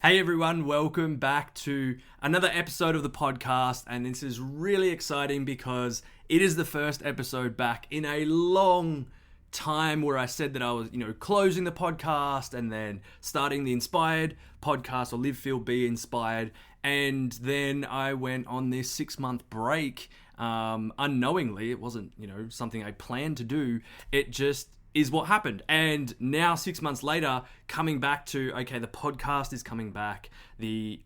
Hey everyone, welcome back to another episode of the podcast, and this is really exciting because it is the first episode back in a long time where I said that I was, closing the podcast and then starting the Inspired podcast or Live, Feel, Be Inspired, and then I went on this 6-month break unknowingly. It wasn't, something I planned to do. It just is what happened. And now 6 months later, coming back to, okay, the podcast is coming back. The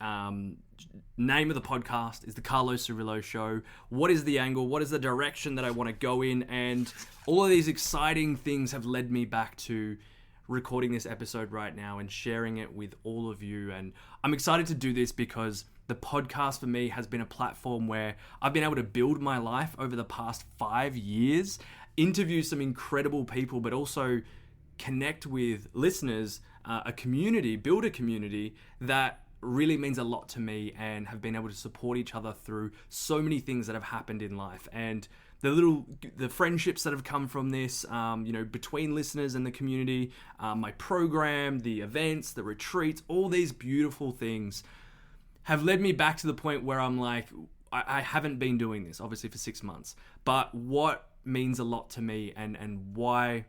name of the podcast is the Carlo Show. What is the angle? What is the direction that I want to go in? And all of these exciting things have led me back to recording this episode right now and sharing it with all of you. And I'm excited to do this because the podcast for me has been a platform where I've been able to build my life over the past 5 years, interview some incredible people, but also connect with listeners, a community, build a community that really means a lot to me, and have been able to support each other through so many things that have happened in life. And the friendships that have come from this, between listeners and the community, my program, the events, the retreats, all these beautiful things have led me back to the point where I'm like, I haven't been doing this obviously for 6 months, but what means a lot to me and why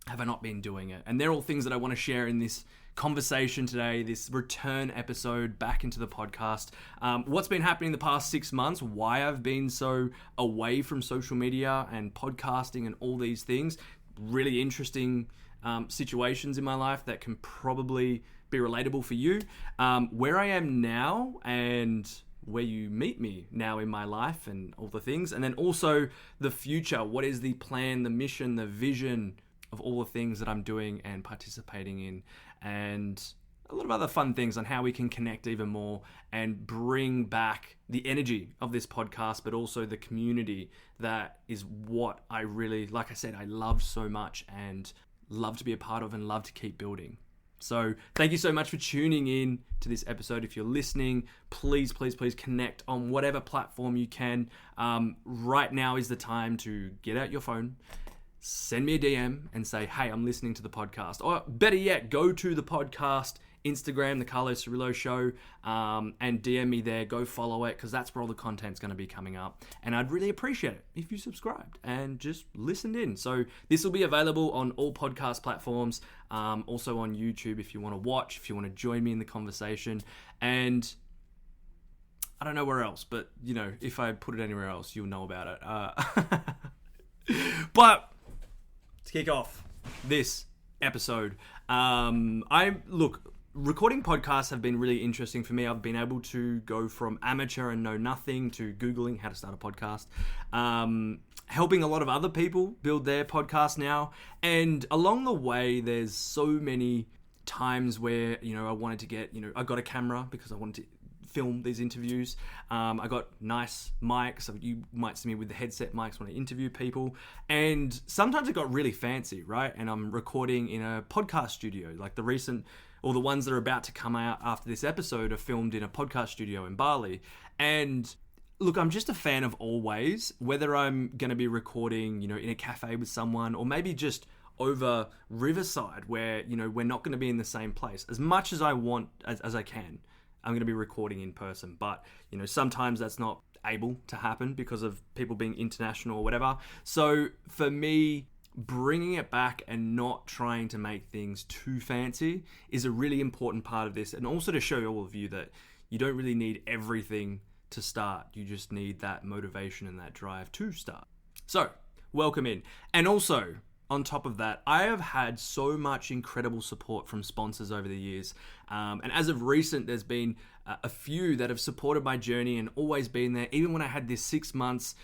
have I not been doing it? And they're all things that I want to share in this conversation today, this return episode back into the podcast. What's been happening the past 6 months, why I've been so away from social media and podcasting and all these things. Really interesting situations in my life that can probably be relatable for you. Where I am now and where you meet me now in my life and all the things. And then also the future. What is the plan, the mission, the vision of all the things that I'm doing and participating in, and a lot of other fun things on how we can connect even more and bring back the energy of this podcast, but also the community that is what I really, like I said, I love so much and love to be a part of and love to keep building. So thank you so much for tuning in to this episode. If you're listening, please connect on whatever platform you can. Right now is the time to get out your phone, send me a DM and say, hey, I'm listening to the podcast. Or better yet, go to the podcast Instagram, the Carlo Show, and DM me there. Go follow it, because that's where all the content's going to be coming up. And I'd really appreciate it if you subscribed and just listened in. So this will be available on all podcast platforms, also on YouTube if you want to watch, if you want to join me in the conversation. And I don't know where else, but if I put it anywhere else, you'll know about it. But to kick off this episode, recording podcasts have been really interesting for me. I've been able to go from amateur and know nothing to Googling how to start a podcast, helping a lot of other people build their podcast now. And along the way, there's so many times where, I wanted to get, I got a camera because I wanted to film these interviews. I got nice mics. You might see me with the headset mics when I interview people. And sometimes it got really fancy, right? And I'm recording in a podcast studio, like the ones that are about to come out after this episode are filmed in a podcast studio in Bali. And look, I'm just a fan of always, whether I'm going to be recording, in a cafe with someone, or maybe just over Riverside where, we're not going to be in the same place. As much as I want, as I can, I'm going to be recording in person. But, sometimes that's not able to happen because of people being international or whatever. So for me, bringing it back and not trying to make things too fancy is a really important part of this. And also to show all of you that you don't really need everything to start. You just need that motivation and that drive to start. So welcome in. And also, on top of that, I have had so much incredible support from sponsors over the years. And as of recent, there's been a few that have supported my journey and always been there. Even when I had this 6 months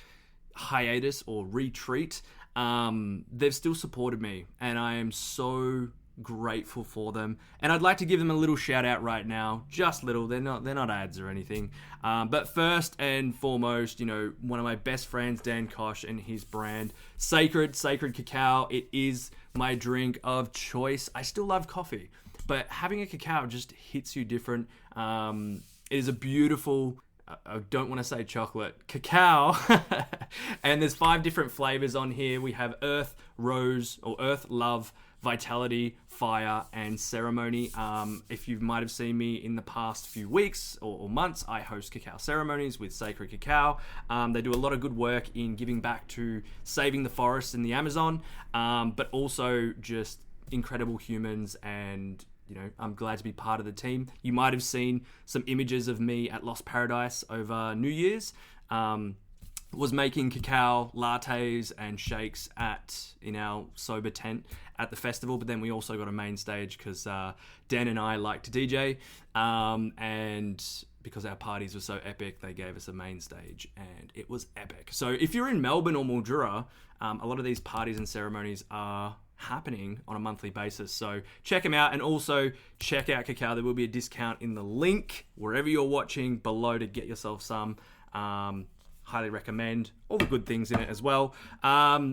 hiatus or retreat, they've still supported me. And I am so grateful for them. And I'd like to give them a little shout out right now. Just little. They're not ads or anything. But first and foremost, one of my best friends, Dan Kosh, and his brand, Sacred Cacao. It is my drink of choice. I still love coffee, but having a cacao just hits you different. It is a beautiful, I don't want to say chocolate, cacao. And there's 5 different flavors on here. We have Earth, Rose, or Earth, Love, vitality, fire, and ceremony. If you might have seen me in the past few weeks or months, I host cacao ceremonies with Sacred Cacao. They do a lot of good work in giving back to saving the forests in the Amazon, but also just incredible humans, and I'm glad to be part of the team. You might have seen some images of me at Lost Paradise over New Year's. Was making cacao lattes and shakes in our sober tent at the festival, but then we also got a main stage because Dan and I like to DJ, and because our parties were so epic, they gave us a main stage, and it was epic. So if you're in Melbourne or Mildura, a lot of these parties and ceremonies are happening on a monthly basis, so check them out, and also check out Cacao. There will be a discount in the link wherever you're watching below to get yourself some. Highly recommend. All the good things in it as well.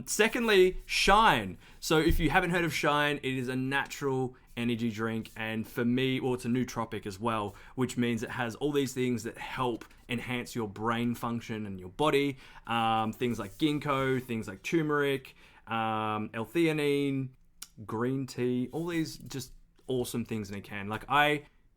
Secondly, Shine. So if you haven't heard of Shine, it is a natural energy drink, and for me, it's a nootropic as well, which means it has all these things that help enhance your brain function and your body. Things like ginkgo, things like turmeric, L-theanine, green tea, all these just awesome things in a can.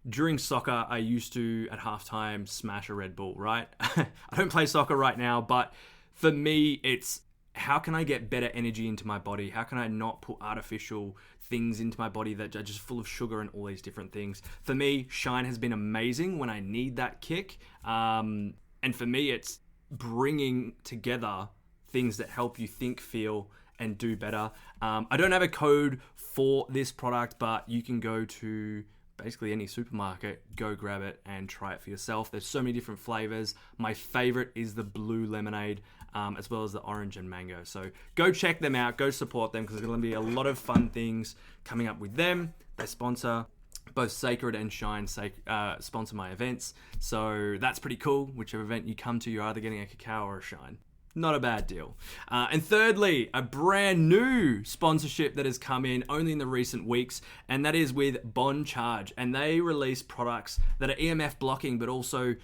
During soccer, I used to, at halftime, smash a Red Bull, right? I don't play soccer right now, but for me, it's how can I get better energy into my body? How can I not put artificial things into my body that are just full of sugar and all these different things? For me, Shine has been amazing when I need that kick. And for me, it's bringing together things that help you think, feel, and do better. I don't have a code for this product, but you can go to basically any supermarket, go grab it and try it for yourself. There's so many different flavors. My favorite is the blue lemonade, as well as the orange and mango. So go check them out, go support them, because there's going to be a lot of fun things coming up with them. They sponsor both Sacred and Shine, sponsor my events. So that's pretty cool. Whichever event you come to, you're either getting a cacao or a Shine. Not a bad deal. And thirdly, a brand new sponsorship that has come in only in the recent weeks, and that is with Bon Charge. And they release products that are EMF blocking, but also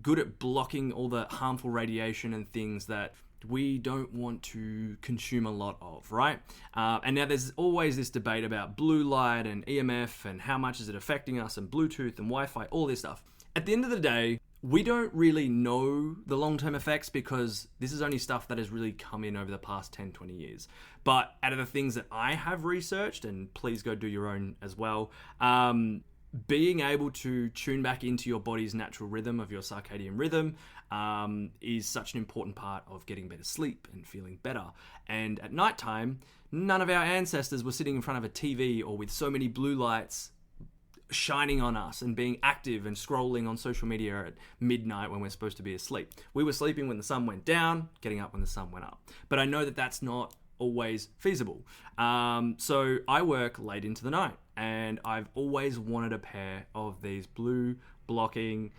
good at blocking all the harmful radiation and things that we don't want to consume a lot of, right? And now there's always this debate about blue light and EMF and how much is it affecting us, and Bluetooth and Wi-Fi, all this stuff. At the end of the day, we don't really know the long-term effects, because this is only stuff that has really come in over the past 10, 20 years. But out of the things that I have researched, and please go do your own as well, being able to tune back into your body's natural rhythm of your circadian rhythm is such an important part of getting better sleep and feeling better. And at nighttime, none of our ancestors were sitting in front of a TV or with so many blue lights shining on us and being active and scrolling on social media at midnight when we're supposed to be asleep. We were sleeping when the sun went down, getting up when the sun went up. But I know that that's not always feasible. So I work late into the night, and I've always wanted a pair of these blue blocking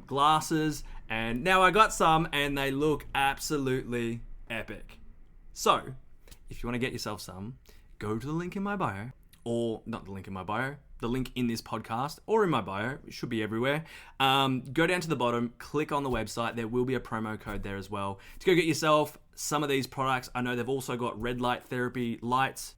glasses, and now I got some, and they look absolutely epic. So if you want to get yourself some, go to the link in my bio, or not the link in my bio, the link in this podcast or in my bio. It should be everywhere. Go down to the bottom, click on the website. There will be a promo code there as well to go get yourself some of these products. I know they've also got red light therapy lights,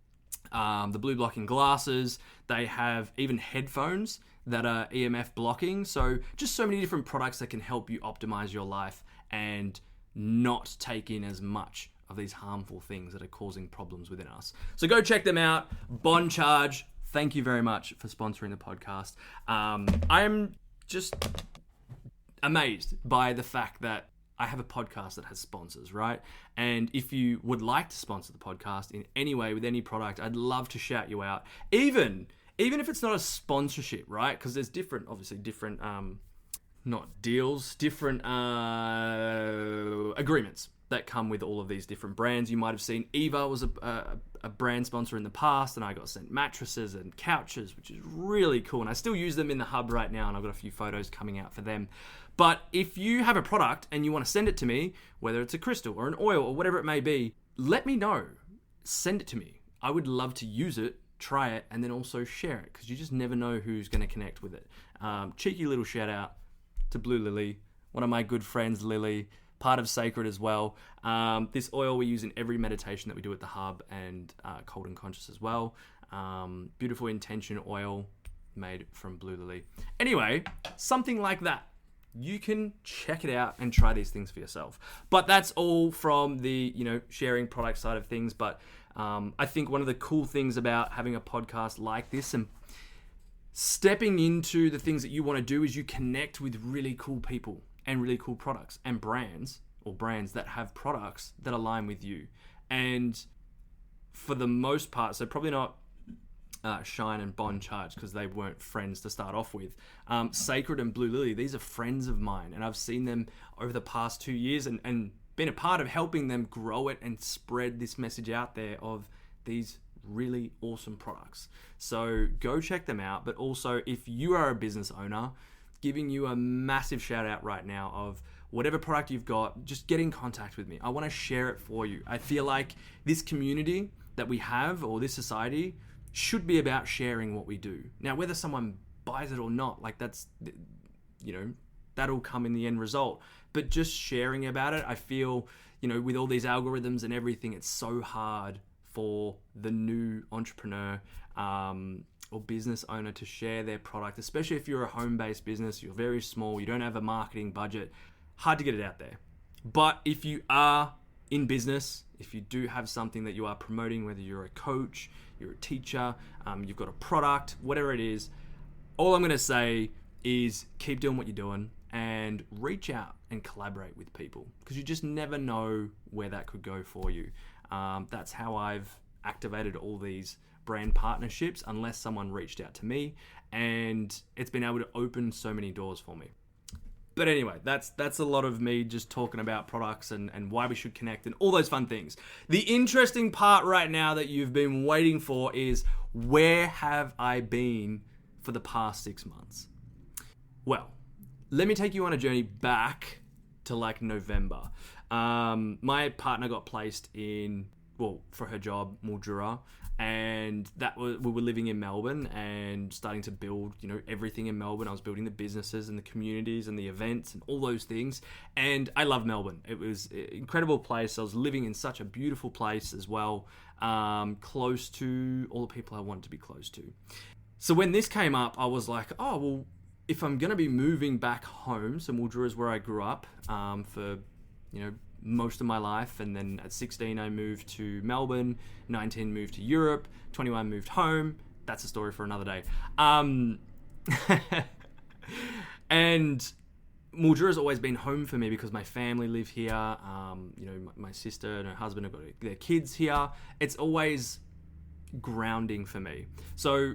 the blue blocking glasses. They have even headphones that are EMF blocking. So just so many different products that can help you optimize your life and not take in as much of these harmful things that are causing problems within us. So go check them out. Bon Charge. Thank you very much for sponsoring the podcast. I'm just amazed by the fact that I have a podcast that has sponsors, right? And if you would like to sponsor the podcast in any way with any product, I'd love to shout you out. Even if it's not a sponsorship, right? Because there's different not deals, different agreements that come with all of these different brands. You might have seen Eva was a brand sponsor in the past, and I got sent mattresses and couches, which is really cool. And I still use them in the hub right now, and I've got a few photos coming out for them. But if you have a product and you want to send it to me, whether it's a crystal or an oil or whatever it may be, let me know. Send it to me. I would love to use it, try it, and then also share it, because you just never know who's going to connect with it. Cheeky little shout out to Blue Lily, one of my good friends, Lily, part of Sacred as well. This oil we use in every meditation that we do at the hub, and Cold and Conscious as well. Beautiful intention oil made from blue lily. Anyway, something like that. You can check it out and try these things for yourself. But that's all from the, sharing product side of things. But I think one of the cool things about having a podcast like this and stepping into the things that you want to do is you connect with really cool people and really cool products and brands that have products that align with you. And for the most part, so probably not Shine and Bond Charge because they weren't friends to start off with. Sacred and Blue Lily, these are friends of mine, and I've seen them over the past 2 years and been a part of helping them grow it and spread this message out there of these really awesome products. So go check them out. But also, if you are a business owner, giving you a massive shout out right now of whatever product you've got, just get in contact with me. I want to share it for you. I feel like this community that we have, or this society, should be about sharing what we do. Now, whether someone buys it or not, like that's, that'll come in the end result. But just sharing about it, I feel, with all these algorithms and everything, it's so hard for the new entrepreneur or business owner to share their product, especially if you're a home-based business, you're very small, you don't have a marketing budget, hard to get it out there. But if you are in business, if you do have something that you are promoting, whether you're a coach, you're a teacher, you've got a product, whatever it is, all I'm going to say is keep doing what you're doing and reach out and collaborate with people, because you just never know where that could go for you. That's how I've activated all these brand partnerships, unless someone reached out to me, and it's been able to open so many doors for me. But anyway, that's a lot of me just talking about products and why we should connect and all those fun things. The interesting part right now that you've been waiting for is, where have I been for the past 6 months? Well, let me take you on a journey back to like November. My partner got placed for her job, Mildura, and we were living in Melbourne and starting to build, everything in Melbourne. I was building the businesses and the communities and the events and all those things. And I love Melbourne. It was an incredible place. I was living in such a beautiful place as well, close to all the people I wanted to be close to. So when this came up, I was like, oh, well, if I'm going to be moving back home, so Mildura is where I grew up for, most of my life, and then at 16 I moved to Melbourne, 19 moved to Europe, 21 moved home. That's a story for another day. And Mildura's always been home for me because my family live here. My sister and her husband have got their kids here. It's always grounding for me. So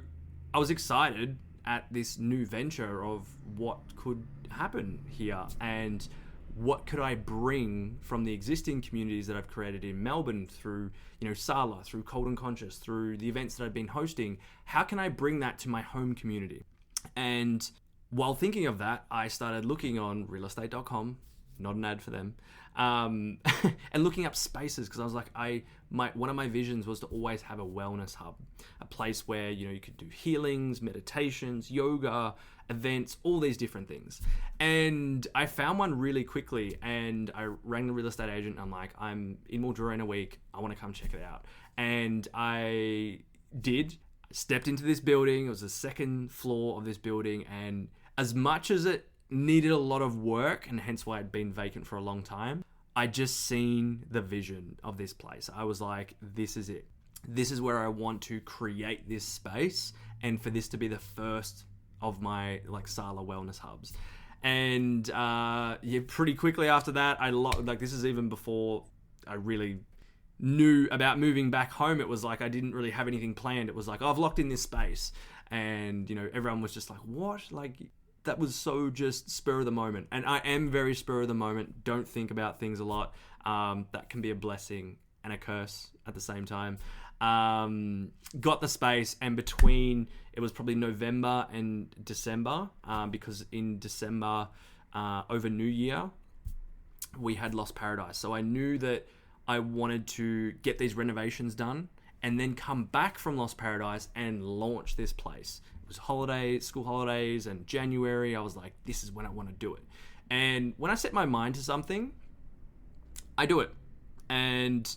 I was excited at this new venture of what could happen here and what could I bring from the existing communities that I've created in Melbourne through, Sala, through Cold and Conscious, through the events that I've been hosting. How can I bring that to my home community? And while thinking of that, I started looking on realestate.com, not an ad for them, and looking up spaces, because I was like, one of my visions was to always have a wellness hub, a place where, you could do healings, meditations, yoga, events, all these different things. And I found one really quickly, and I rang the real estate agent. I'm like, I'm in Mildura in a week. I want to come check it out. And I did. Stepped into this building. It was the second floor of this building. And as much as it needed a lot of work, and hence why it'd been vacant for a long time, I just seen the vision of this place. I was like, this is it. This is where I want to create this space, and for this to be the first of my Sala wellness hubs. And pretty quickly after that, this is even before I really knew about moving back home. It was like I didn't really have anything planned. It was like, I've locked in this space, and everyone was just like, what? That was so just spur of the moment. And I am very spur of the moment. Don't think about things a lot. That can be a blessing and a curse at the same time. Got the space, and between, it was probably November and December, because in December, over New Year, we had Lost Paradise. So I knew that I wanted to get these renovations done and then come back from Lost Paradise and launch this place. It was school holidays, and January, I was like, this is when I want to do it. And when I set my mind to something, I do it. And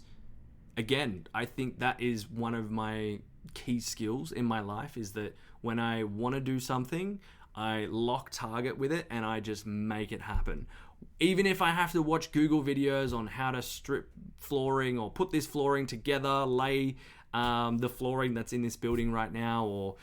again, I think that is one of my key skills in my life is that when I want to do something, I lock target with it and I just make it happen. Even if I have to watch Google videos on how to strip flooring or put this flooring together, lay the flooring that's in this building right now, or,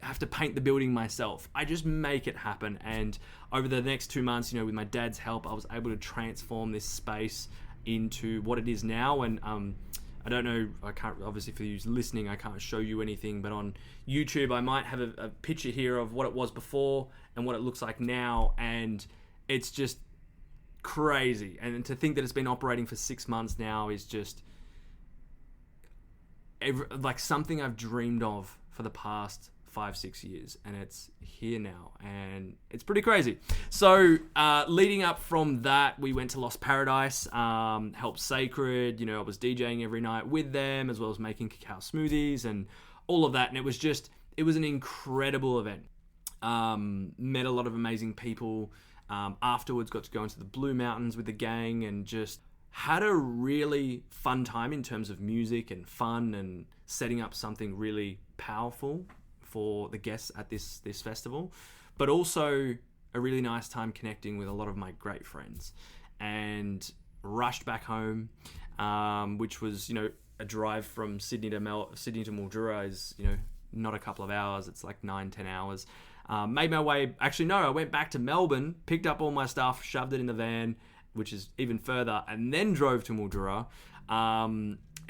have to paint the building myself, I just make it happen. And over the next 2 months, with my dad's help, I was able to transform this space into what it is now. And I don't know, I can't, obviously for you listening, I can't show you anything, but on YouTube, I might have a picture here of what it was before and what it looks like now. And it's just crazy. And to think that it's been operating for 6 months now is just like something I've dreamed of for the past 5-6 years, and it's here now, and it's pretty crazy. So leading up from that, we went to Lost Paradise, helped Sacred, I was DJing every night with them, as well as making cacao smoothies and all of that. And it was an incredible event. Met a lot of amazing people. Afterwards got to go into the Blue Mountains with the gang and just had a really fun time in terms of music and fun and setting up something really powerful for the guests at this festival, but also a really nice time connecting with a lot of my great friends. And rushed back home, which was, a drive from Sydney to Mildura is, not a couple of hours. It's like 9-10 hours. Made my way, I went back to Melbourne, picked up all my stuff, shoved it in the van, which is even further, and then drove to Mildura.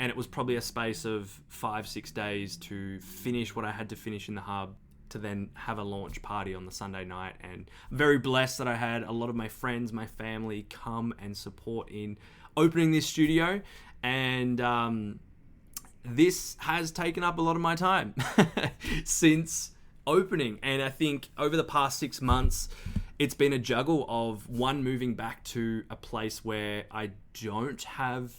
And it was probably a space of 5-6 days to finish what I had to finish in the hub, to then have a launch party on the Sunday night. And I'm very blessed that I had a lot of my friends, my family come and support in opening this studio. And this has taken up a lot of my time since opening. And I think over the past 6 months, it's been a juggle of moving back to a place where I don't have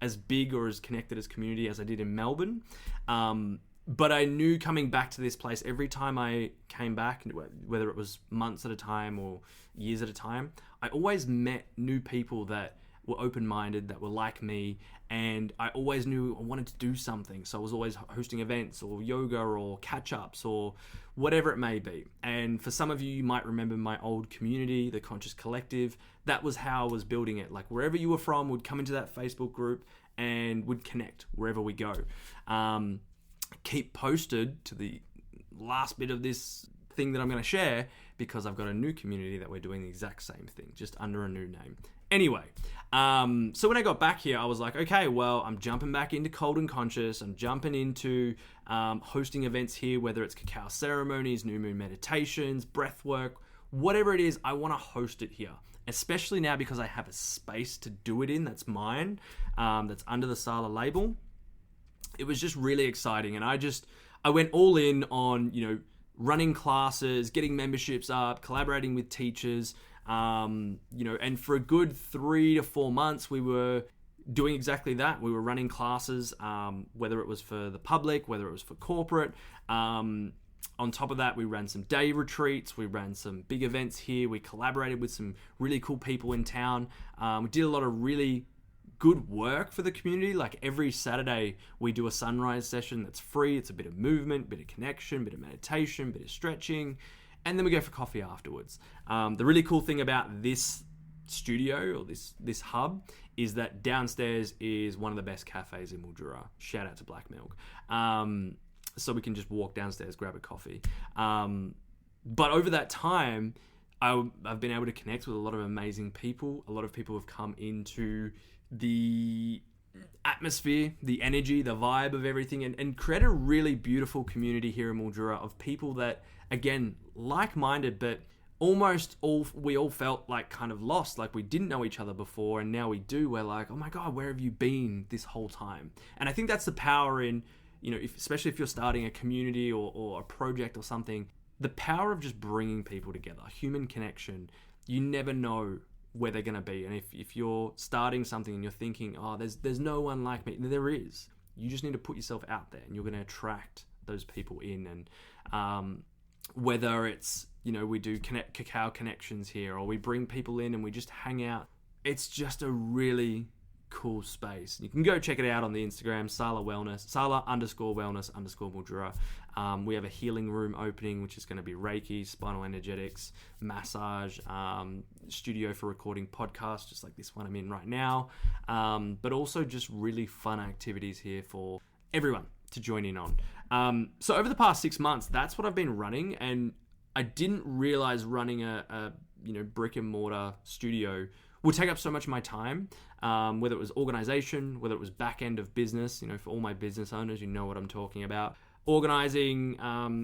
as big or as connected as community as I did in Melbourne. But I knew coming back to this place, every time I came back, whether it was months at a time or years at a time, I always met new people that were open-minded, that were like me, and I always knew I wanted to do something. So I was always hosting events or yoga or catch-ups or whatever it may be. And for some of you, you might remember my old community, the Conscious Collective. That was how I was building it. Like wherever you were from would come into that Facebook group and would connect wherever we go. Keep posted to the last bit of this thing that I'm going to share, because I've got a new community that we're doing the exact same thing, just under a new name. Anyway, so when I got back here, I was like, okay, well, I'm jumping back into Cold and Conscious. I'm jumping into hosting events here, whether it's cacao ceremonies, new moon meditations, breath work, whatever it is, I want to host it here. Especially now because I have a space to do it in that's mine, that's under the Sala label. It was just really exciting. And I went all in on, running classes, getting memberships up, collaborating with teachers, and for a good 3 to 4 months, we were doing exactly that. We were running classes, whether it was for the public, whether it was for corporate. On top of that, we ran some day retreats. We ran some big events here. We collaborated with some really cool people in town. We did a lot of really good work for the community. Like every Saturday, we do a sunrise session that's free. It's a bit of movement, bit of connection, bit of meditation, bit of stretching. And then we go for coffee afterwards. The really cool thing about this studio or this hub is that downstairs is one of the best cafes in Mildura. Shout out to Black Milk. So we can just walk downstairs, grab a coffee. But over that time, I've been able to connect with a lot of amazing people. A lot of people have come into the atmosphere, the energy, the vibe of everything, and create a really beautiful community here in Mildura of people that, again, like-minded, but we all felt like kind of lost, like we didn't know each other before, and now we do. We're like, oh my God, where have you been this whole time? And I think that's the power in, especially if you're starting a community or a project or something, the power of just bringing people together, human connection. You never know where they're going to be. And if you're starting something and you're thinking, oh, there's no one like me, there is. You just need to put yourself out there, and you're going to attract those people in. And whether it's, we do cacao connections here, or we bring people in and we just hang out, it's just a really cool space. You can go check it out on the Instagram, Sala_wellness_Mildura. We have a healing room opening, which is going to be Reiki, spinal energetics, massage, studio for recording podcasts, just like this one I'm in right now. But also just really fun activities here for everyone to join in on. So over the past 6 months, that's what I've been running, and I didn't realize running a brick and mortar studio would take up so much of my time, whether it was organization, whether it was back end of business, for all my business owners, you know what I'm talking about, organizing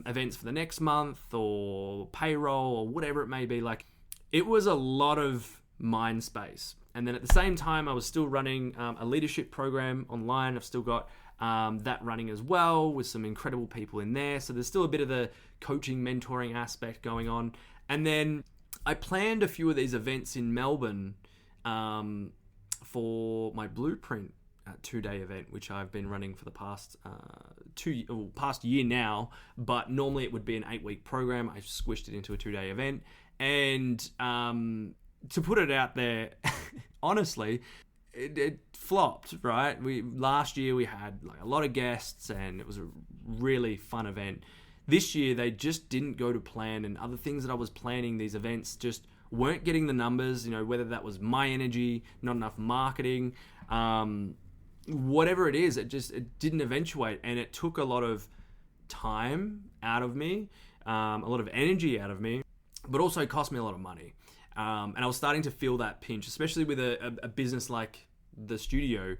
events for the next month or payroll or whatever it may be. Like, it was a lot of mind space. And then at the same time, I was still running a leadership program online. I've still got that running as well with some incredible people in there. So there's still a bit of the coaching, mentoring aspect going on. And then I planned a few of these events in Melbourne for my Blueprint 2-day event, which I've been running for the past year now. But normally it would be an 8-week program. I squished it into a 2-day event. And to put it out there, honestly, it flopped, right? Last year we had like a lot of guests and it was a really fun event. This year they just didn't go to plan, and other things that I was planning, these events just weren't getting the numbers, whether that was my energy, not enough marketing, whatever it is, it didn't eventuate, and it took a lot of time out of me, a lot of energy out of me, but also cost me a lot of money. And I was starting to feel that pinch, especially with a business like the studio.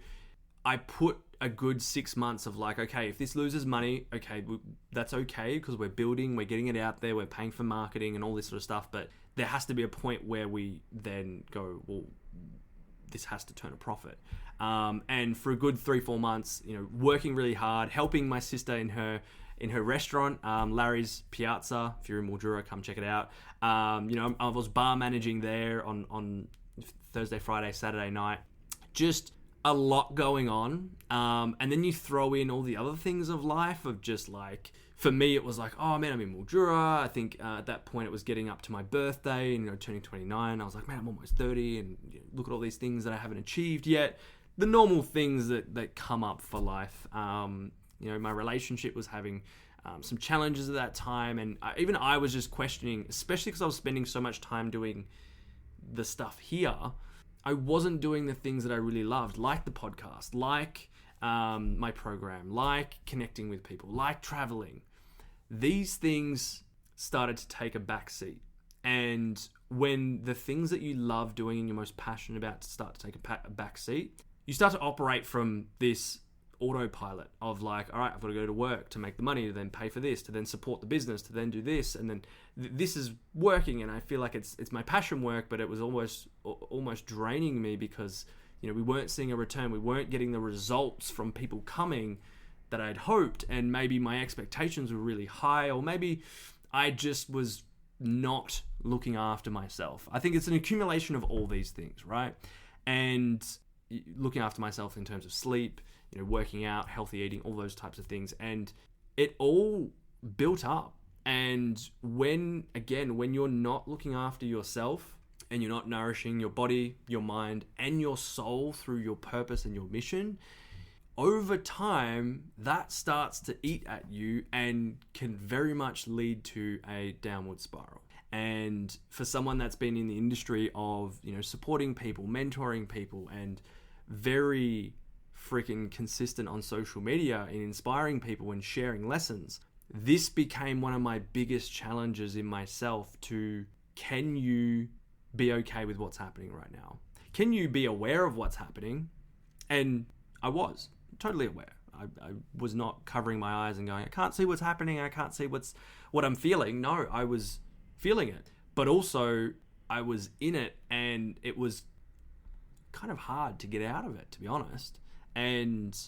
I put a good 6 months of like, okay, if this loses money, okay, that's okay, because we're building, we're getting it out there, we're paying for marketing and all this sort of stuff. But there has to be a point where we then go, well, this has to turn a profit. And for a good 3-4 months, working really hard, helping my sister in her restaurant, Larry's Piazza. If you're in Mildura, come check it out. I was bar managing there on Thursday, Friday, Saturday night. Just a lot going on. And then you throw in all the other things of life of just like, for me, it was like, oh man, I'm in Mildura. I think at that point it was getting up to my birthday and turning 29. I was like, man, I'm almost 30 and look at all these things that I haven't achieved yet. The normal things that come up for life. My relationship was having some challenges at that time, and even I was just questioning, especially because I was spending so much time doing the stuff here. I wasn't doing the things that I really loved, like the podcast, like my program, like connecting with people, like traveling. These things started to take a back seat. And when the things that you love doing and you're most passionate about start to take a back seat, you start to operate from this autopilot of like, all right, I've got to go to work to make the money, to then pay for this, to then support the business, to then do this, and then this is working, and I feel like it's my passion work, but it was almost draining me because we weren't seeing a return, we weren't getting the results from people coming that I'd hoped, and maybe my expectations were really high, or maybe I just was not looking after myself. I think it's an accumulation of all these things, right? And looking after myself in terms of sleep, working out, healthy eating, all those types of things. And it all built up. And when you're not looking after yourself and you're not nourishing your body, your mind, and your soul through your purpose and your mission, over time, that starts to eat at you and can very much lead to a downward spiral. And for someone that's been in the industry of, supporting people, mentoring people, and very freaking consistent on social media in inspiring people and sharing lessons, this became one of my biggest challenges in myself to, can you be okay with what's happening right now? Can you be aware of what's happening? And I was totally aware. I was not covering my eyes and going, I can't see what's happening. I can't see what I'm feeling. No, I was feeling it, but also I was in it, and it was kind of hard to get out of it, to be honest. And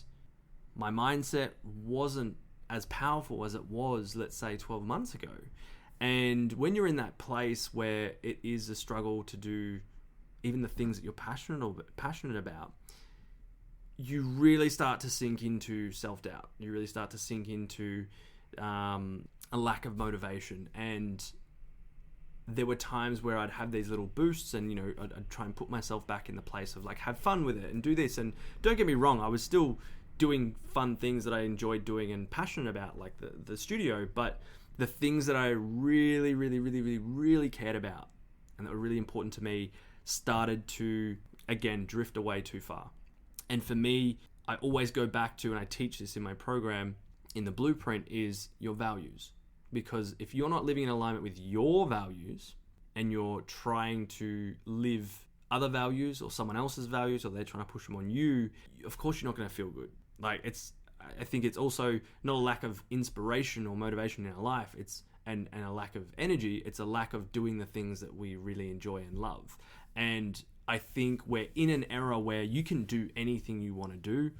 my mindset wasn't as powerful as it was, let's say, 12 months ago. And when you're in that place where it is a struggle to do even the things that you're passionate about, you really start to sink into self-doubt. You really start to sink into a lack of motivation. And there were times where I'd have these little boosts and, I'd try and put myself back in the place of like, have fun with it and do this. And don't get me wrong, I was still doing fun things that I enjoyed doing and passionate about, like the studio, but the things that I really, really, really, really, really cared about and that were really important to me started to, again, drift away too far. And for me, I always go back to, and I teach this in my program, in the blueprint, is your values. Because if you're not living in alignment with your values and you're trying to live other values or someone else's values, or they're trying to push them on you, of course you're not going to feel good. Like, I think it's also not a lack of inspiration or motivation in our life. And a lack of energy. It's a lack of doing the things that we really enjoy and love. And I think we're in an era where you can do anything you want to do.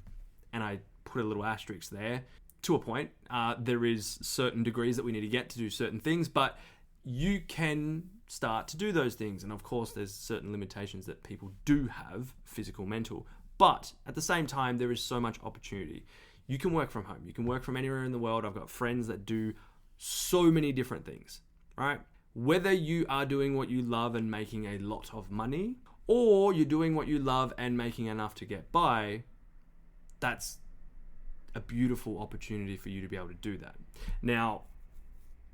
And I put a little asterisk there. To a point, there is certain degrees that we need to get to do certain things, but you can start to do those things. And of course, there's certain limitations that people do have, physical, mental. But at the same time, there is so much opportunity. You can work from home. You can work from anywhere in the world. I've got friends that do so many different things, right? Whether you are doing what you love and making a lot of money, or you're doing what you love and making enough to get by, that's a beautiful opportunity for you to be able to do that. Now,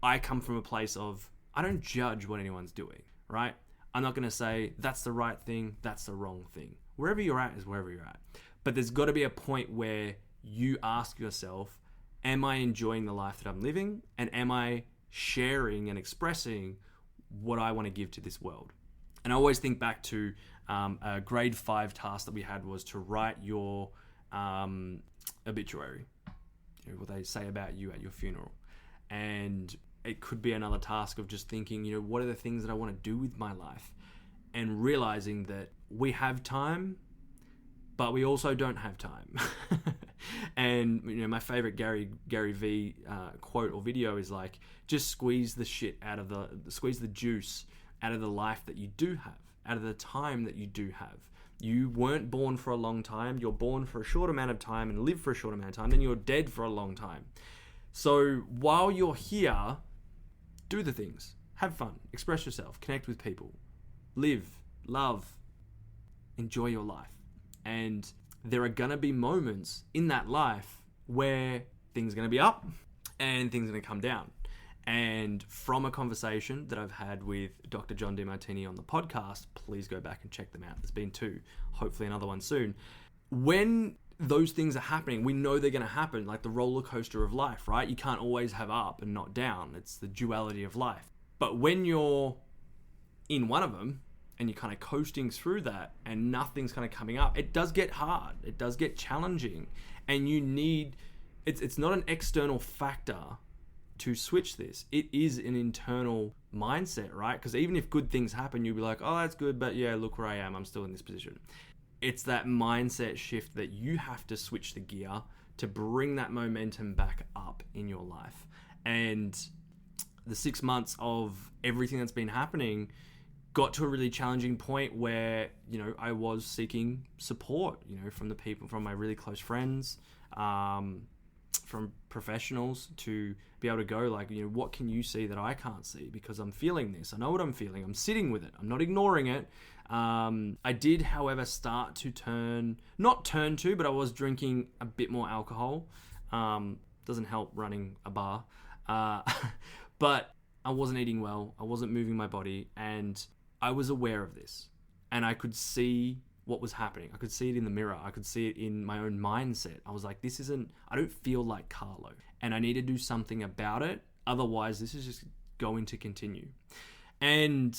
I come from a place of, I don't judge what anyone's doing, right? I'm not going to say that's the right thing, that's the wrong thing. Wherever you're at is wherever you're at. But there's got to be a point where you ask yourself, am I enjoying the life that I'm living? And am I sharing and expressing what I want to give to this world? And I always think back to a grade 5 task that we had was to write your obituary, what they say about you at your funeral. And it could be another task of just thinking, what are the things that I want to do with my life? And realizing that we have time, but we also don't have time. And my favorite Gary V quote or video is like, just squeeze the juice out of the life that you do have, out of the time that you do have. You weren't born for a long time. You're born for a short amount of time and live for a short amount of time. Then you're dead for a long time. So while you're here, do the things. Have fun. Express yourself. Connect with people. Live. Love. Enjoy your life. And there are going to be moments in that life where things are going to be up and things are going to come down. And from a conversation that I've had with Dr. John DeMartini on the podcast, please go back and check them out. There's been 2, hopefully another one soon. When those things are happening, we know they're going to happen, like the roller coaster of life, right? You can't always have up and not down. It's the duality of life. But when you're in one of them and you're kind of coasting through that and nothing's kind of coming up, it does get hard. It does get challenging. And you need, it's not an external factor to switch this. It is an internal mindset, right? Because even if good things happen, you'll be like, oh, that's good, but yeah, look where I am. I'm still in this position. It's that mindset shift that you have to switch the gear to bring that momentum back up in your life. And the 6 months of everything that's been happening got to a really challenging point where, I was seeking support, from the people, from my really close friends, from professionals, to be able to go like, what can you see that I can't see? Because I'm feeling this. I know what I'm feeling. I'm sitting with it. I'm not ignoring it. I did, however, start to not turn to, but I was drinking a bit more alcohol. Doesn't help running a bar. But I wasn't eating well. I wasn't moving my body. And I was aware of this. And I could see what was happening. I could see it in the mirror. I could see it in my own mindset. I was like, I don't feel like Carlo. And I need to do something about it. Otherwise, this is just going to continue. And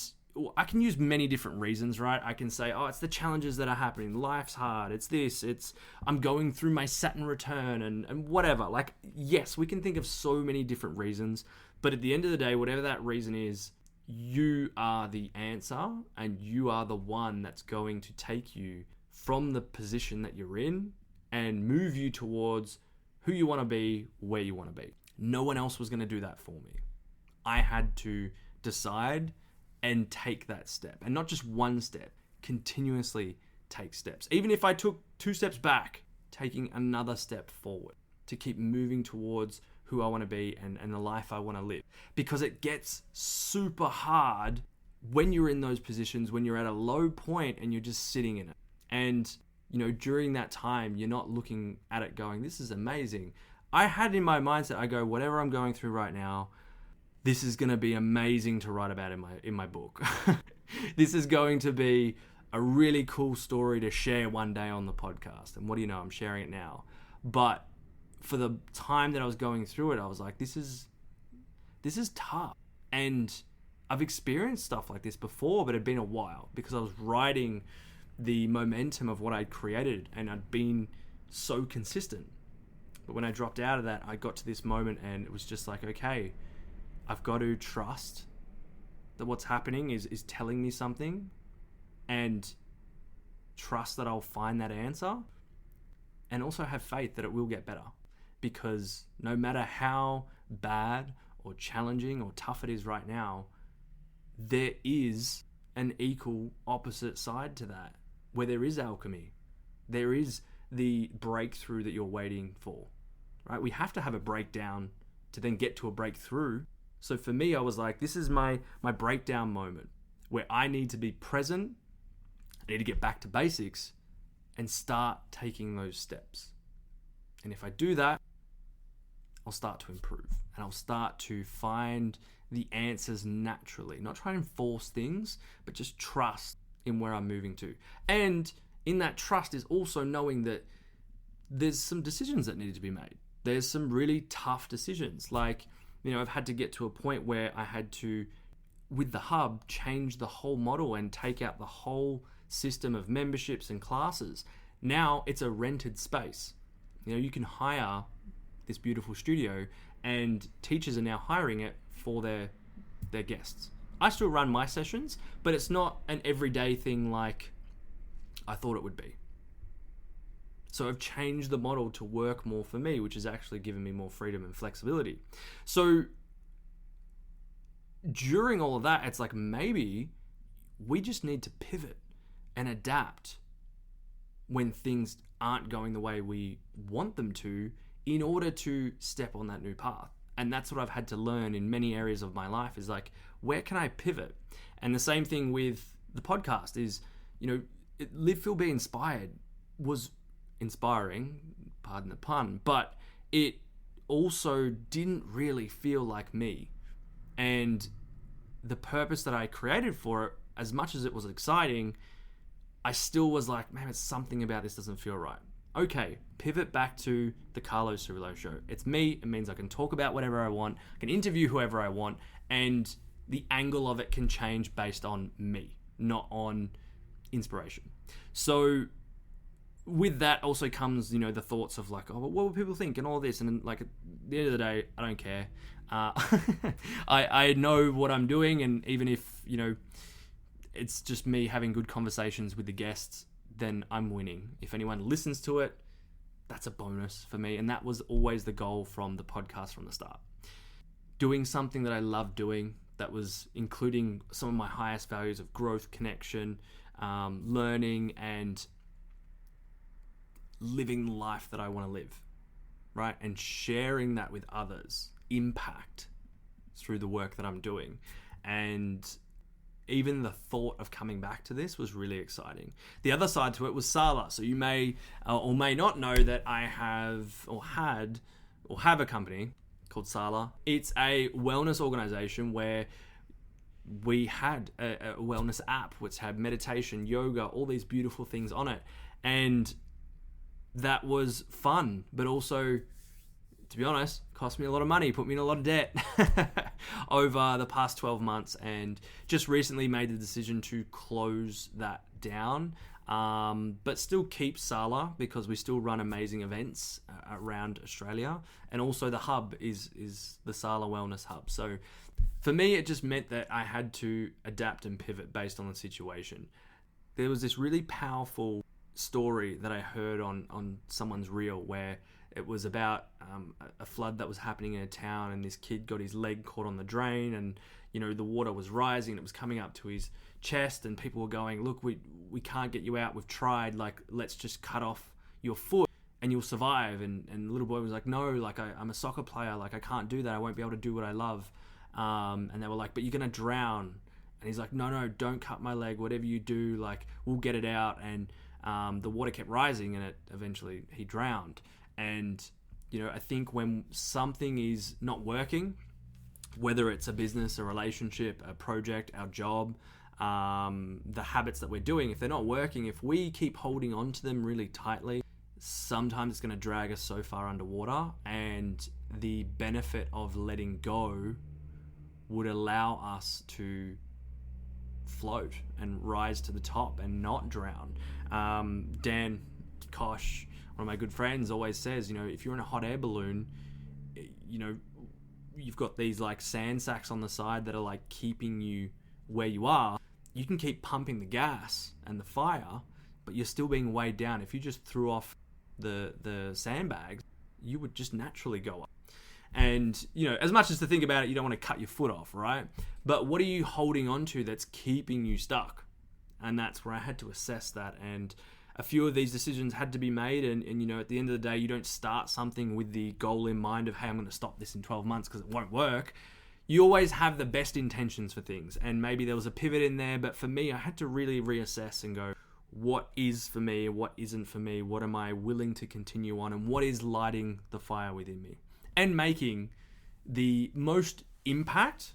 I can use many different reasons, right? I can say, it's the challenges that are happening. Life's hard. It's this. I'm going through my Saturn return and whatever. Like, yes, we can think of so many different reasons. But at the end of the day, whatever that reason is, you are the answer, and you are the one that's going to take you from the position that you're in and move you towards who you want to be, where you want to be. No one else was going to do that for me. I had to decide and take that step, and not just one step, continuously take steps. Even if I took 2 steps back, taking another step forward to keep moving towards who I want to be and the life I want to live. Because it gets super hard when you're in those positions, when you're at a low point and you're just sitting in it. And, during that time, you're not looking at it going, this is amazing. I had in my mindset, I go, whatever I'm going through right now, this is going to be amazing to write about in my book. This is going to be a really cool story to share one day on the podcast. And what do you know? I'm sharing it now. But for the time that I was going through it, I was like, this is tough. And I've experienced stuff like this before, but it had been a while because I was riding the momentum of what I'd created and I'd been so consistent. But when I dropped out of that, I got to this moment and it was just like, okay, I've got to trust that what's happening is telling me something, and trust that I'll find that answer, and also have faith that it will get better. Because no matter how bad or challenging or tough it is right now, there is an equal opposite side to that, where there is alchemy. There is the breakthrough that you're waiting for, right? We have to have a breakdown to then get to a breakthrough. So for me, I was like, this is my breakdown moment where I need to be present. I need to get back to basics and start taking those steps. And if I do that, I'll start to improve and I'll start to find the answers naturally. Not try and force things, but just trust in where I'm moving to. And in that trust is also knowing that there's some decisions that needed to be made. There's some really tough decisions. Like, I've had to get to a point where I had to, with the hub, change the whole model and take out the whole system of memberships and classes. Now it's a rented space. You can hire this beautiful studio and teachers are now hiring it for their guests. I still run my sessions, but it's not an everyday thing like I thought it would be. So I've changed the model to work more for me, which has actually given me more freedom and flexibility. So during all of that, it's like maybe we just need to pivot and adapt when things aren't going the way we want them to in order to step on that new path. And that's what I've had to learn in many areas of my life is like, where can I pivot? And the same thing with the podcast is, Live, Feel, Be Inspired was inspiring, pardon the pun, but it also didn't really feel like me. And the purpose that I created for it, as much as it was exciting, I still was like, man, it's something about this doesn't feel right. Okay, pivot back to the Carlo Cirillo show. It's me. It means I can talk about whatever I want. I can interview whoever I want. And the angle of it can change based on me, not on inspiration. So with that also comes, the thoughts of like, oh, what will people think and all this? And then, like, at the end of the day, I don't care. I know what I'm doing. And even if, it's just me having good conversations with the guests, then I'm winning. If anyone listens to it, that's a bonus for me. And that was always the goal from the podcast from the start. Doing something that I love doing, that was including some of my highest values of growth, connection, learning, and living the life that I want to live, right? And sharing that with others, impact through the work that I'm doing. And even the thought of coming back to this was really exciting. The other side to it was Sala. So you may or may not know that I have a company called Sala. It's a wellness organization where we had a wellness app which had meditation, yoga, all these beautiful things on it. And that was fun, but also, to be honest, cost me a lot of money, put me in a lot of debt over the past 12 months, and just recently made the decision to close that down, but still keep Sala because we still run amazing events around Australia. And also the hub is the Sala Wellness Hub. So for me, it just meant that I had to adapt and pivot based on the situation. There was this really powerful story that I heard on someone's reel where it was about a flood that was happening in a town, and this kid got his leg caught on the drain, and the water was rising, it was coming up to his chest, and people were going, look, we can't get you out, we've tried, like, let's just cut off your foot and you'll survive. And the little boy was like, no, like I'm a soccer player. Like I can't do that. I won't be able to do what I love. And they were like, but you're going to drown. And he's like, no, don't cut my leg. Whatever you do, like we'll get it out. And the water kept rising, and eventually he drowned. And, you know, I think when something is not working, whether it's a business, a relationship, a project, our job, the habits that we're doing, if they're not working, if we keep holding on to them really tightly, sometimes it's going to drag us so far underwater. And the benefit of letting go would allow us to float and rise to the top and not drown. Dan Kosh, one of my good friends, always says, you know, if you're in a hot air balloon, you know, you've got these like sand sacks on the side that are like keeping you where you are. You can keep pumping the gas and the fire, but you're still being weighed down. If you just threw off the sandbags, you would just naturally go up. And, you know, as much as to think about it, you don't want to cut your foot off, right? But what are you holding on to that's keeping you stuck? And that's where I had to assess that. And a few of these decisions had to be made. And you know, at the end of the day, you don't start something with the goal in mind of, hey, I'm going to stop this in 12 months because it won't work. You always have the best intentions for things. And maybe there was a pivot in there. But for me, I had to really reassess and go, what is for me? What isn't for me? What am I willing to continue on? And what is lighting the fire within me? And making the most impact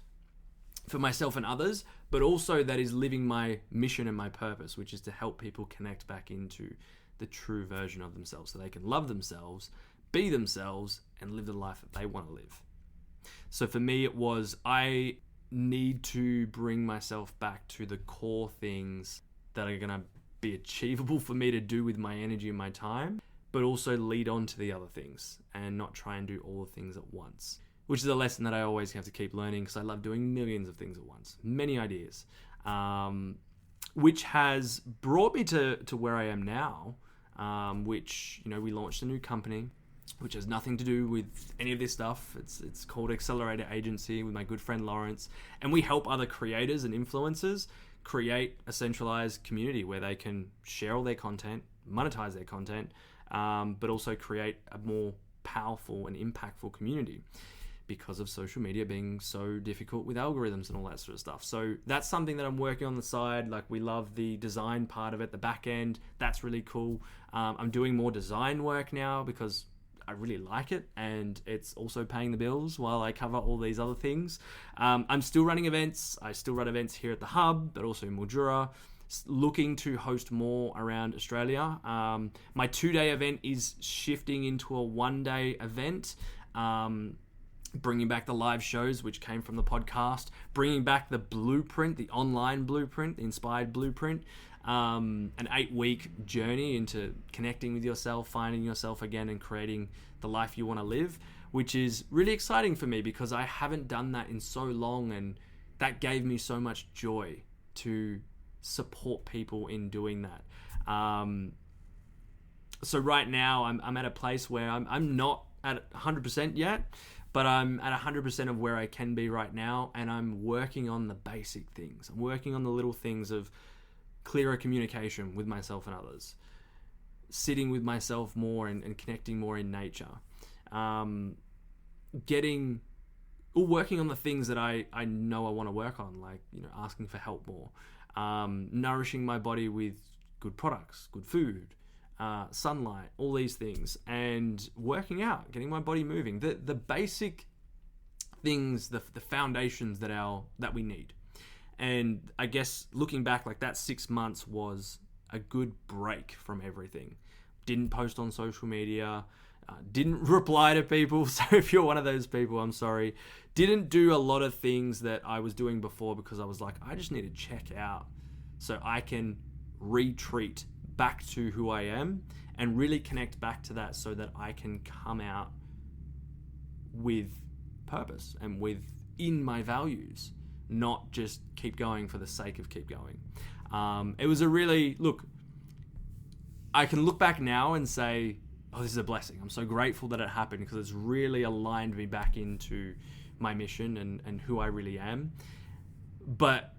for myself and others, but also that is living my mission and my purpose, which is to help people connect back into the true version of themselves so they can love themselves, be themselves, and live the life that they want to live. So for me, it was, I need to bring myself back to the core things that are going to be achievable for me to do with my energy and my time, but also lead on to the other things and not try and do all the things at once, which is a lesson that I always have to keep learning because I love doing millions of things at once, many ideas, which has brought me to where I am now, which, you know, we launched a new company, which has nothing to do with any of this stuff. It's called Accelerator Agency with my good friend Lawrence, and we help other creators and influencers create a centralized community where they can share all their content, monetize their content, but also create a more powerful and impactful community because of social media being so difficult with algorithms and all that sort of stuff. So that's something that I'm working on the side. Like, we love the design part of it, the back end. That's really cool. I'm doing more design work now because I really like it, and it's also paying the bills while I cover all these other things. I'm still running events. I still run events here at the Hub, but also in Mildura. Looking to host more around Australia. My 2-day event is shifting into a 1-day event, bringing back the live shows, which came from the podcast, bringing back the blueprint, the online blueprint, the inspired blueprint, an 8-week journey into connecting with yourself, finding yourself again, and creating the life you want to live, which is really exciting for me because I haven't done that in so long, and that gave me so much joy to support people in doing that. So right now I'm at a place where I'm not at 100% yet, but I'm at 100% of where I can be right now, and I'm working on the basic things. I'm working on the little things of clearer communication with myself and others, sitting with myself more and connecting more in nature, working on the things that I know I want to work on, like, you know, asking for help more, nourishing my body with good products, good food, sunlight, all these things, and working out, getting my body moving, the basic things, the foundations that we need. And I guess looking back, like, that 6 months was a good break from everything. Didn't post on social media, didn't reply to people. So if you're one of those people, I'm sorry. Didn't do a lot of things that I was doing before because I was like, I just need to check out so I can retreat back to who I am and really connect back to that so that I can come out with purpose and within my values, not just keep going for the sake of keep going. It was I can look back now and say, oh, this is a blessing. I'm so grateful that it happened because it's really aligned me back into my mission and who I really am. But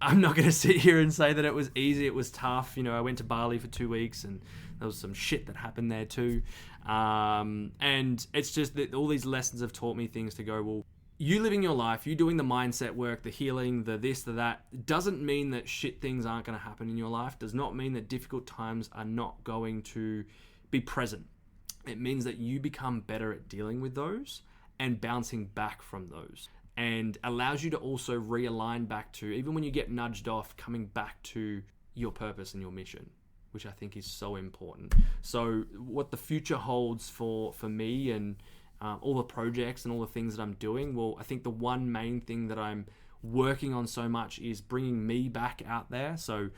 I'm not going to sit here and say that it was easy. It was tough. I went to Bali for 2 weeks and there was some shit that happened there too. And it's just that all these lessons have taught me things to go, well, you living your life, you doing the mindset work, the healing, the this, the that, doesn't mean that shit things aren't going to happen in your life. Does not mean that difficult times are not going to be present. It means that you become better at dealing with those and bouncing back from those, and allows you to also realign back to, even when you get nudged off, coming back to your purpose and your mission, which I think is so important. So what the future holds for me and all the projects and all the things that I'm doing, well, I think the one main thing that I'm working on so much is bringing me back out there. So,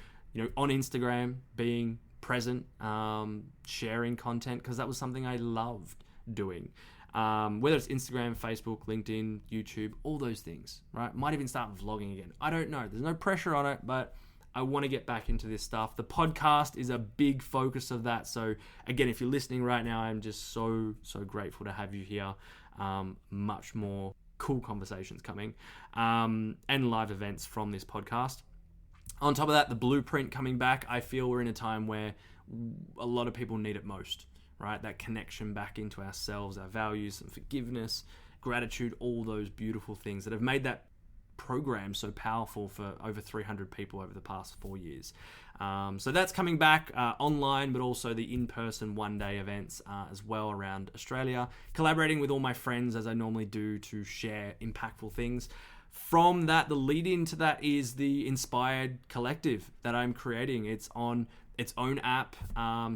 on Instagram, being present, sharing content, because that was something I loved doing. Whether it's Instagram, Facebook, LinkedIn, YouTube, all those things, right? Might even start vlogging again. I don't know. There's no pressure on it, but I want to get back into this stuff. The podcast is a big focus of that. So again, if you're listening right now, I'm just so grateful to have you here. Much more cool conversations coming, and live events from this podcast. On top of that, the blueprint coming back. I feel we're in a time where a lot of people need it most, right? That connection back into ourselves, our values, and forgiveness, gratitude, all those beautiful things that have made that program so powerful for over 300 people over the past 4 years. So that's coming back online, but also the in-person one-day events as well around Australia, collaborating with all my friends as I normally do to share impactful things. From that, the lead into that is the Inspired Collective that I'm creating. It's on its own app,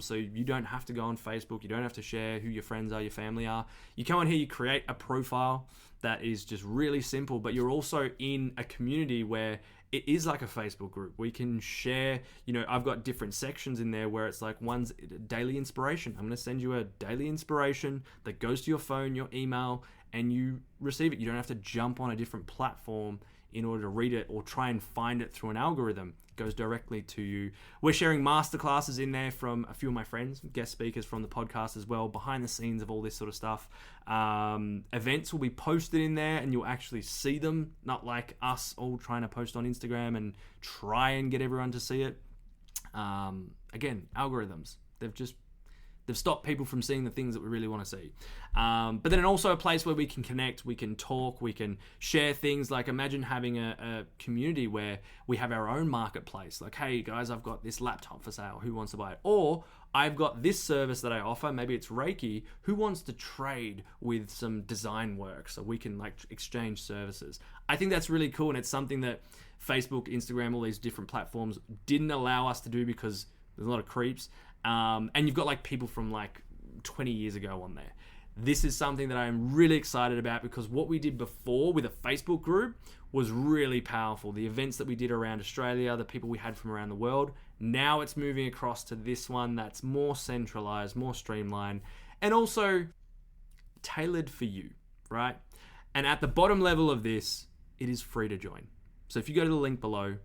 so you don't have to go on Facebook. You don't have to share who your friends are, your family are. You come on here, you create a profile that is just really simple, but you're also in a community where it is like a Facebook group. We can share, I've got different sections in there where it's like one's daily inspiration. I'm going to send you a daily inspiration that goes to your phone, your email, and you receive it. You don't have to jump on a different platform in order to read it or try and find it through an algorithm. It goes directly to you. We're sharing masterclasses in there from a few of my friends, guest speakers from the podcast as well, behind the scenes of all this sort of stuff. Events will be posted in there and you'll actually see them, not like us all trying to post on Instagram and try and get everyone to see it. Again, algorithms. They've stopped people from seeing the things that we really want to see. But then also a place where we can connect, we can talk, we can share things. Like imagine having a community where we have our own marketplace. Like, hey guys, I've got this laptop for sale. Who wants to buy it? Or I've got this service that I offer. Maybe it's Reiki. Who wants to trade with some design work so we can like exchange services? I think that's really cool. And it's something that Facebook, Instagram, all these different platforms didn't allow us to do because there's a lot of creeps. And you've got like people from like 20 years ago on there. This is something that I'm really excited about because what we did before with a Facebook group was really powerful. The events that we did around Australia, the people we had from around the world. Now it's moving across to this one that's more centralized, more streamlined, and also tailored for you, right? And at the bottom level of this, it is free to join. So if you go to the link below,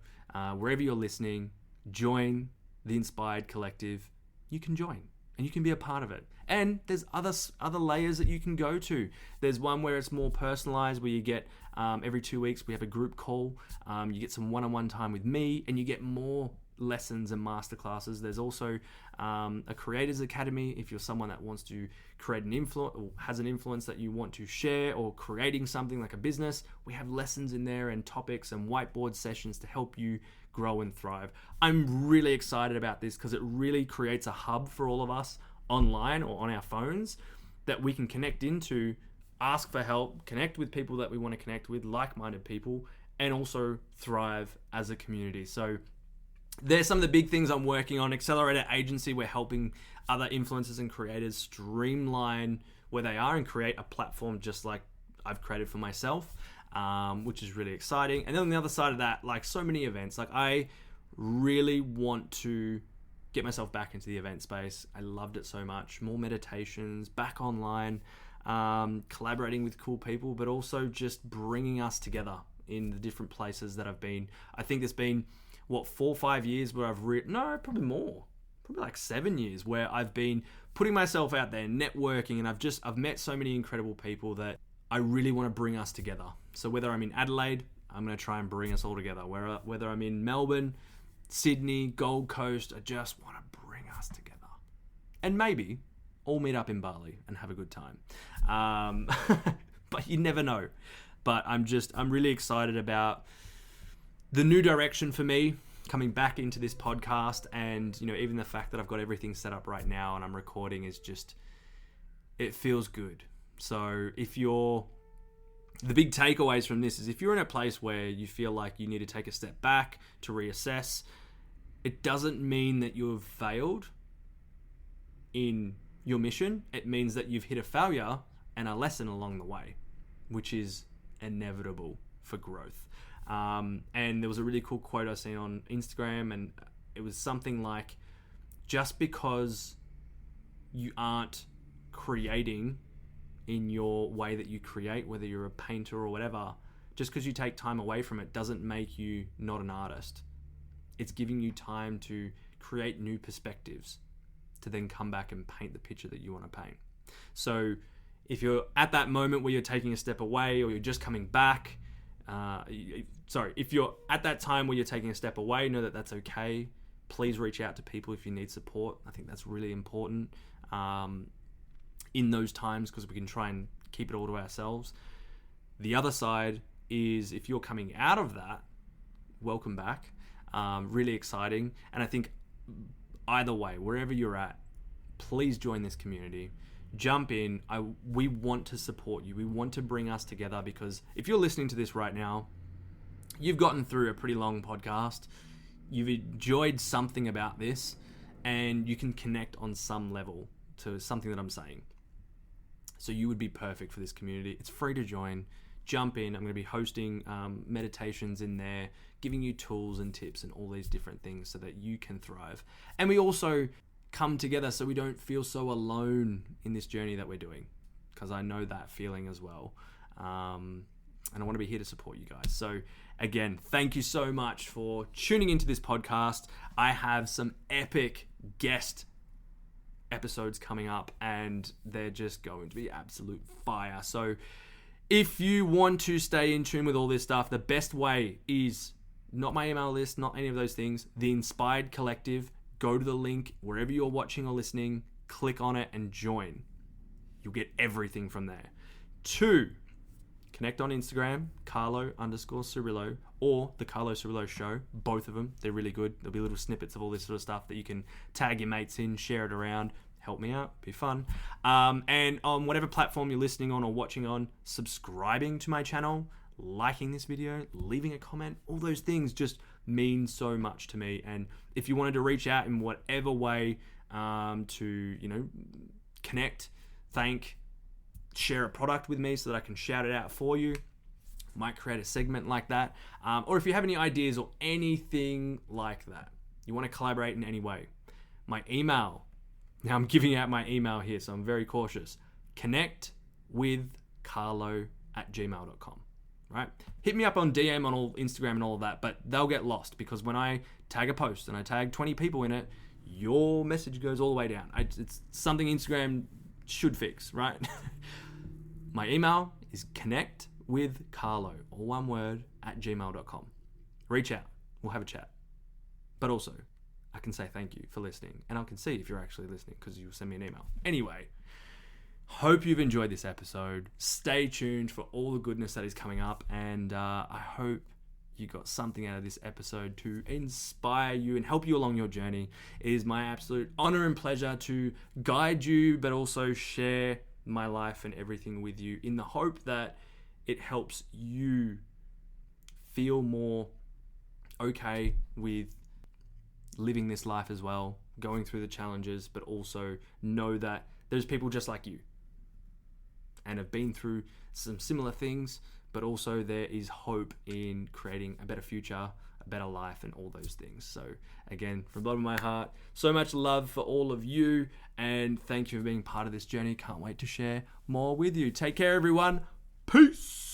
wherever you're listening, join the Inspired Collective. You can join and you can be a part of it. And there's other layers that you can go to. There's one where it's more personalized, where you get every 2 weeks we have a group call. You get some one-on-one time with me, and you get more lessons and masterclasses. There's also a Creators Academy if you're someone that wants to create an influence or has an influence that you want to share, or creating something like a business. We have lessons in there and topics and whiteboard sessions to help you grow and thrive. I'm really excited about this because it really creates a hub for all of us online or on our phones that we can connect into, ask for help, connect with people that we want to connect with, like-minded people, and also thrive as a community. So there's some of the big things I'm working on. Accelerator Agency, we're helping other influencers and creators streamline where they are and create a platform just like I've created for myself, which is really exciting. And then on the other side of that, like so many events, like I really want to get myself back into the event space. I loved it so much. More meditations, back online, collaborating with cool people, but also just bringing us together in the different places that I've been. I think there's been 4 or 5 years where I've probably more, probably like 7 years where I've been putting myself out there, networking, and I've met so many incredible people that I really want to bring us together. So whether I'm in Adelaide, I'm going to try and bring us all together. Whether I'm in Melbourne, Sydney, Gold Coast, I just want to bring us together. And maybe all meet up in Bali and have a good time. But you never know. But I'm really excited about the new direction for me coming back into this podcast. And, even the fact that I've got everything set up right now and I'm recording is just, it feels good. So the big takeaways from this is if you're in a place where you feel like you need to take a step back to reassess, it doesn't mean that you have failed in your mission. It means that you've hit a failure and a lesson along the way, which is inevitable for growth. And there was a really cool quote I seen on Instagram, and it was something like, just because you aren't creating in your way that you create, whether you're a painter or whatever, just because you take time away from it doesn't make you not an artist. It's giving you time to create new perspectives to then come back and paint the picture that you want to paint. So if you're at that moment where you're taking a step away or you're just coming back, if you're at that time where you're taking a step away, know that that's okay. Please reach out to people if you need support. I think that's really important in those times, because we can try and keep it all to ourselves. The other side is if you're coming out of that, welcome back. Really exciting. And I think either way, wherever you're at, please join this community. Jump in. We want to support you. We want to bring us together, because if you're listening to this right now, you've gotten through a pretty long podcast. You've enjoyed something about this, and you can connect on some level to something that I'm saying. So you would be perfect for this community. It's free to join. Jump in. I'm going to be hosting meditations in there, giving you tools and tips and all these different things so that you can thrive. And we also come together so we don't feel so alone in this journey that we're doing, because I know that feeling as well. And I want to be here to support you guys. So again, thank you so much for tuning into this podcast. I have some epic guest episodes coming up, and they're just going to be absolute fire. So if you want to stay in tune with all this stuff, the best way is not my email list, not any of those things. The Inspired Collective. Go to the link wherever you're watching or listening, click on it and join. You'll get everything from there. 2, connect on Instagram, Carlo_Cirillo, or the Carlo Cirillo Show. Both of them, they're really good. There'll be little snippets of all this sort of stuff that you can tag your mates in, share it around, help me out, be fun. And on whatever platform you're listening on or watching on, subscribing to my channel, liking this video, leaving a comment, all those things just mean so much to me. And if you wanted to reach out in whatever way to connect, thank, share a product with me so that I can shout it out for you, might create a segment like that, or if you have any ideas or anything like that, you want to collaborate in any way, my email, now I'm giving out my email here, so I'm very cautious, connectwithcarlo@gmail.com. Right? Hit me up on DM on all Instagram and all of that, but they'll get lost, because when I tag a post and I tag 20 people in it, your message goes all the way down. It's something Instagram should fix, right? My email is connectwithcarlo, all one word, @gmail.com. Reach out. We'll have a chat. But also, I can say thank you for listening, and I can see if you're actually listening because you'll send me an email. Anyway, hope you've enjoyed this episode. Stay tuned for all the goodness that is coming up, and I hope you got something out of this episode to inspire you and help you along your journey. It is my absolute honor and pleasure to guide you, but also share my life and everything with you in the hope that it helps you feel more okay with living this life as well, going through the challenges, but also know that there's people just like you and have been through some similar things, but also there is hope in creating a better future, a better life, and all those things. So again, from the bottom of my heart, so much love for all of you, and thank you for being part of this journey. Can't wait to share more with you. Take care, everyone. Peace.